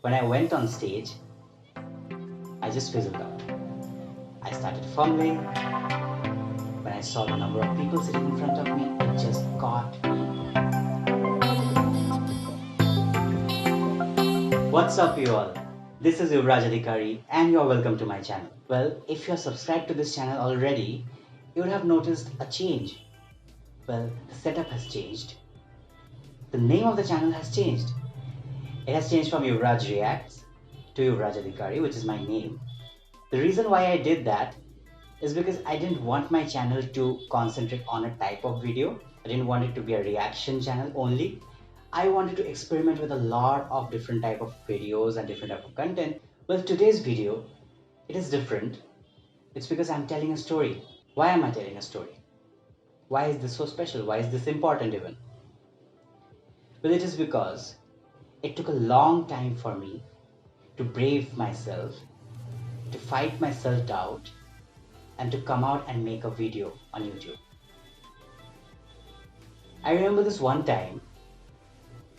When I went on stage, I just fizzled out. I started fumbling. When I saw the number of people sitting in front of me, it just caught me. What's up, you all? This is Yuvraj Adhikari, and you're welcome to my channel. Well, if you're subscribed to this channel already, you would have noticed a change. Well, the setup has changed. The name of the channel has changed. It has changed from Yuvraj Reacts to Yuvraj Adhikari, which is my name. The reason why I did that is because I didn't want my channel to concentrate on a type of video. I didn't want it to be a reaction channel only. I wanted to experiment with a lot of different type of videos and different type of content. Well, today's video, it is different. It's because I'm telling a story. Why am I telling a story? Why is this so special? Why is this important even? Well, it is because it took a long time for me to brave myself, to fight my self-doubt, and to come out and make a video on YouTube. I remember this one time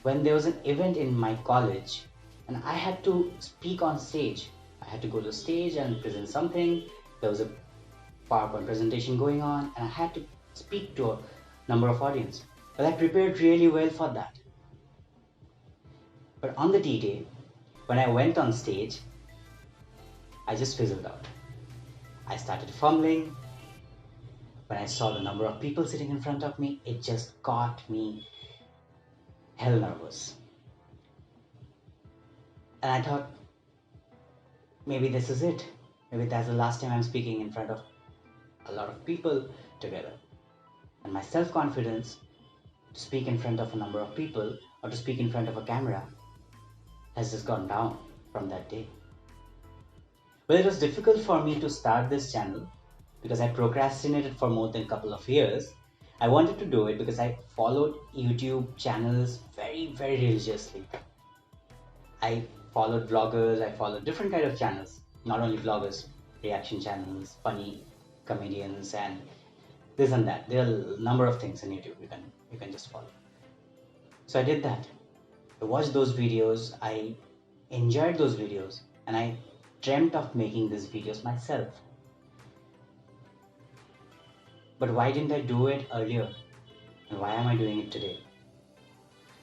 when there was an event in my college and I had to speak on stage. I had to go to stage and present something. There was a PowerPoint presentation going on and I had to speak to a number of audience. But I prepared really well for that. But on the D-Day, when I went on stage, I just fizzled out. I started fumbling. When I saw the number of people sitting in front of me, it just got me hell nervous. And I thought, maybe this is it. Maybe that's the last time I'm speaking in front of a lot of people together. And my self-confidence to speak in front of a number of people or to speak in front of a camera has just gone down from that day. Well, it was difficult for me to start this channel because I procrastinated for more than a couple of years. I wanted to do it because I followed YouTube channels very religiously. I followed vloggers, I followed different kind of channels, not only vloggers, reaction channels, funny comedians, and this and that. There are a number of things in YouTube you can just follow. So I did that. I watched those videos, I enjoyed those videos, and I dreamt of making these videos myself. But why didn't I do it earlier? And why am I doing it today?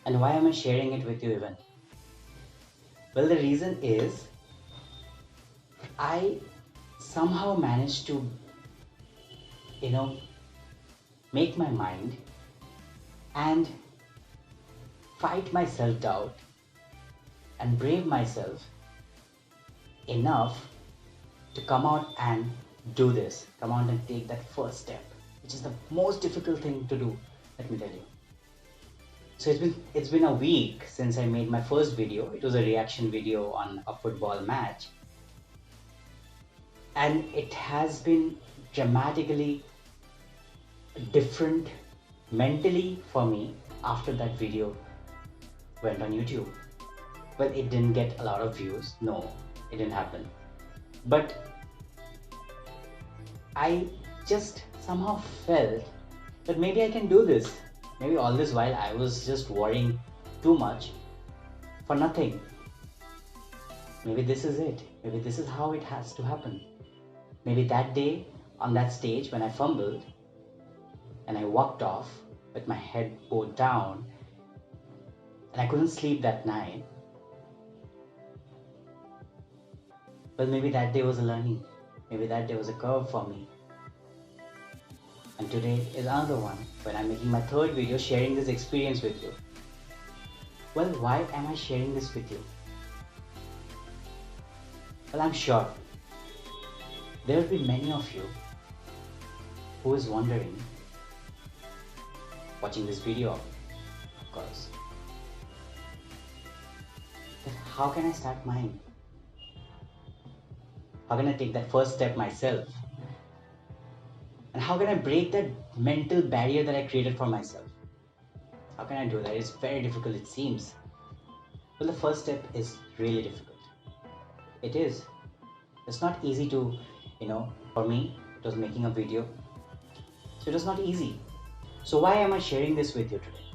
And why am I sharing it with you even? Well, the reason is I somehow managed to, make my mind and fight my self-doubt and brave myself enough to come out and do this, come out and take that first step, which is the most difficult thing to do, let me tell you. So it's been a week since I made my first video. It was a reaction video on a football match, and it has been dramatically different mentally for me after that video went on YouTube. Well, it didn't get a lot of views. No, it didn't happen. But I just somehow felt that maybe I can do this. Maybe all this while I was just worrying too much for nothing. Maybe this is it. Maybe this is how it has to happen. Maybe that day on that stage when I fumbled and I walked off with my head bowed down and I couldn't sleep that night. Well, maybe that day was a learning. Maybe that day was a curve for me. And today is another one when I'm making my third video sharing this experience with you. Well, why am I sharing this with you? Well, I'm sure there will be many of you who is wondering, watching this video of course, that how can I start mine? How can I take that first step myself? And how can I break that mental barrier that I created for myself? How can I do that? It's very difficult, it seems. Well, the first step is really difficult. It is. It's not easy to, for me, it was making a video. So it was not easy. So why am I sharing this with you today?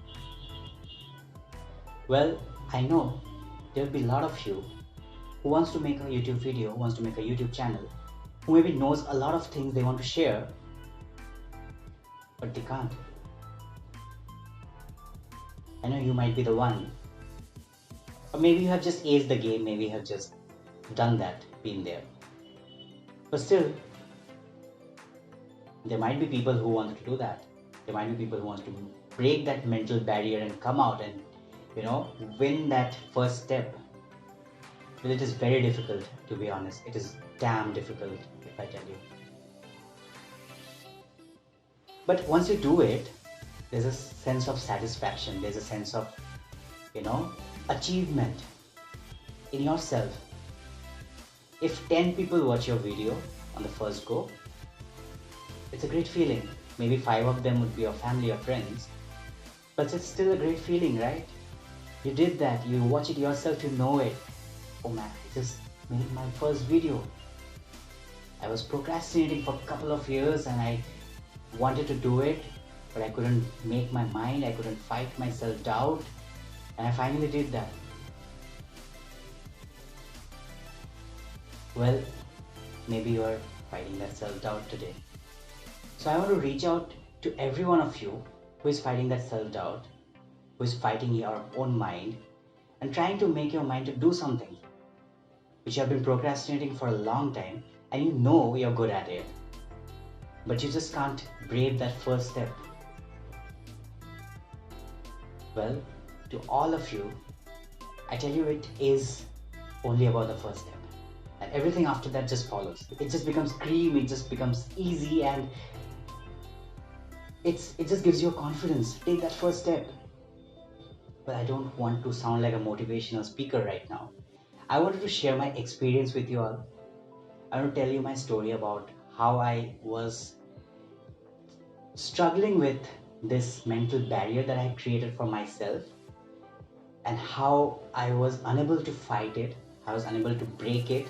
Well, I know There will be a lot of you who wants to make a YouTube video, who wants to make a YouTube channel, who maybe knows a lot of things they want to share, but they can't. I know you might be the one, or maybe you have just aced the game, maybe you have just done that, been there. But still, there might be people who want to do that. There might be people who want to break that mental barrier and come out and, win that first step. Well, it is very difficult, to be honest. It is damn difficult, if I tell you. But once you do it, there's a sense of satisfaction. There's a sense of, achievement in yourself. If 10 people watch your video on the first go, it's a great feeling. Maybe 5 of them would be your family or friends, but it's still a great feeling, right? You did that, you watch it yourself, you know it. Oh man, I just made my first video. I was procrastinating for a couple of years and I wanted to do it, but I couldn't make my mind, I couldn't fight my self-doubt, and I finally did that. Well, maybe you are fighting that self-doubt today. So I want to reach out to every one of you who is fighting that self-doubt, who is fighting your own mind and trying to make your mind to do something which you have been procrastinating for a long time, and you know you're good at it, but you just can't brave that first step. Well, to all of you, I tell you, it is only about the first step, and everything after that just follows. It just becomes cream, it just becomes easy, and it just gives you a confidence. Take that first step. But I don't want to sound like a motivational speaker right now. I wanted to share my experience with you all. I want to tell you my story about how I was struggling with this mental barrier that I had created for myself, and how I was unable to fight it, I was unable to break it,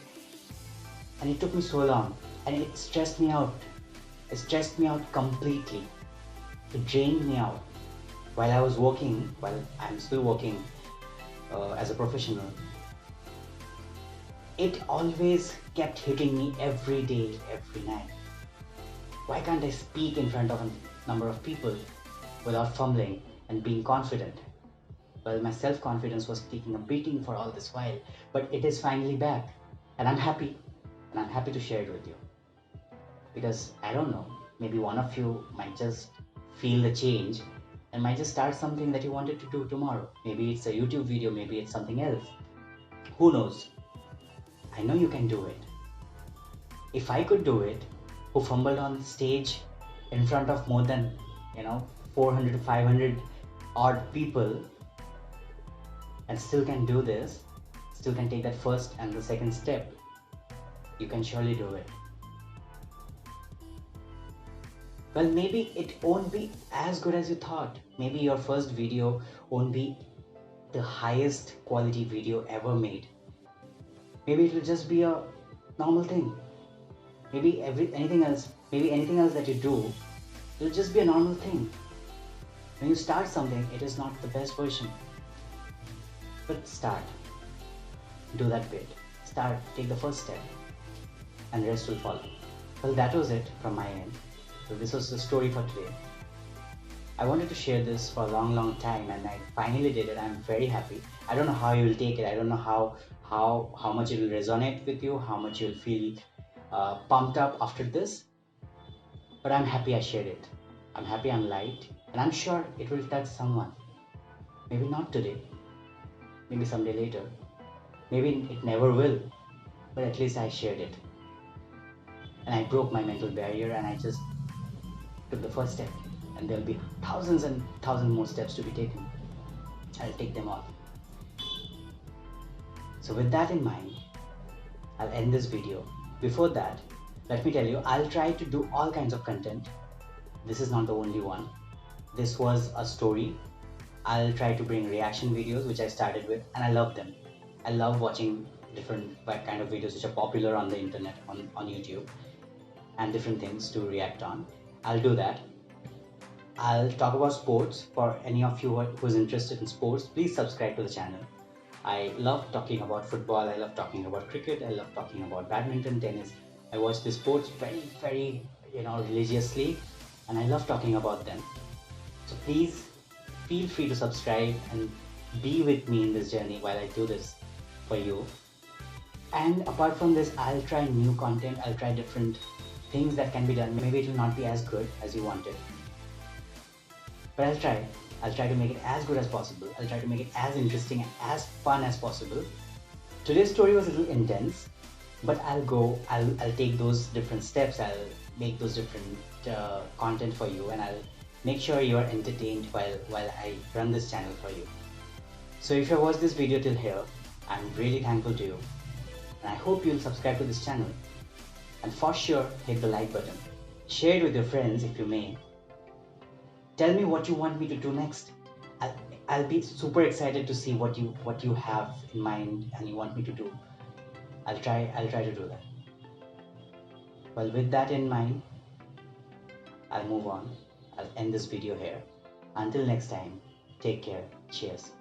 and it took me so long, and it stressed me out. It stressed me out completely. It drained me out. While I was working, while I'm still working as a professional, it always kept hitting me every day, every night. Why can't I speak in front of a number of people without fumbling and being confident? Well, my self-confidence was taking a beating for all this while, but it is finally back, and I'm happy, and I'm happy to share it with you. Because I don't know, maybe one of you might just feel the change and might just start something that you wanted to do tomorrow. Maybe it's a YouTube video, maybe it's something else. Who knows? I know you can do it. If I could do it, who fumbled on stage in front of more than 400 to 500 odd people, and still can do this, still can take that first and the second step, you can surely do it. Well, maybe it won't be as good as you thought. Maybe your first video won't be the highest quality video ever made. Maybe it will just be a normal thing. Maybe anything else that you do, it will just be a normal thing. When you start something, it is not the best version. But start. Do that bit. Start. Take the first step. And the rest will follow. Well, that was it from my end. So this was the story for today. I wanted to share this for a long time, and I finally did it. I'm very happy. I don't know how you will take it. I don't know how much it will resonate with you, how much you'll feel pumped up after this. But I'm happy I shared it. I'm happy I'm light, and I'm sure it will touch someone. Maybe not today. Maybe someday later. Maybe it never will. But at least I shared it. And I broke my mental barrier, and I just took the first step, and there'll be thousands and thousands more steps to be taken. I'll take them all. So with that in mind, I'll end this video. Before that, let me tell you, I'll try to do all kinds of content. This is not the only one. This was a story. I'll try to bring reaction videos, which I started with, and I love them. I love watching different kind of videos which are popular on the internet, on YouTube, and different things to react on. I'll do that. I'll talk about sports. For any of you who is interested in sports, please subscribe to the channel. I love talking about football, I love talking about cricket, I love talking about badminton, tennis. I watch the sports very, religiously, and I love talking about them. So please feel free to subscribe and be with me in this journey while I do this for you. And apart from this, I'll try new content, I'll try different things that can be done. Maybe it will not be as good as you wanted, but I'll try. I'll try to make it as good as possible. I'll try to make it as interesting and as fun as possible. Today's story was a little intense, but I'll take those different steps. I'll make those different content for you, and I'll make sure you are entertained while I run this channel for you. So if you watched this video till here, I'm really thankful to you, and I hope you'll subscribe to this channel. And for sure, hit the like button. Share it with your friends if you may. Tell me what you want me to do next. I'll be super excited to see what you have in mind and you want me to do. I'll try to do that. Well, with that in mind, I'll move on. I'll end this video here. Until next time, take care. Cheers.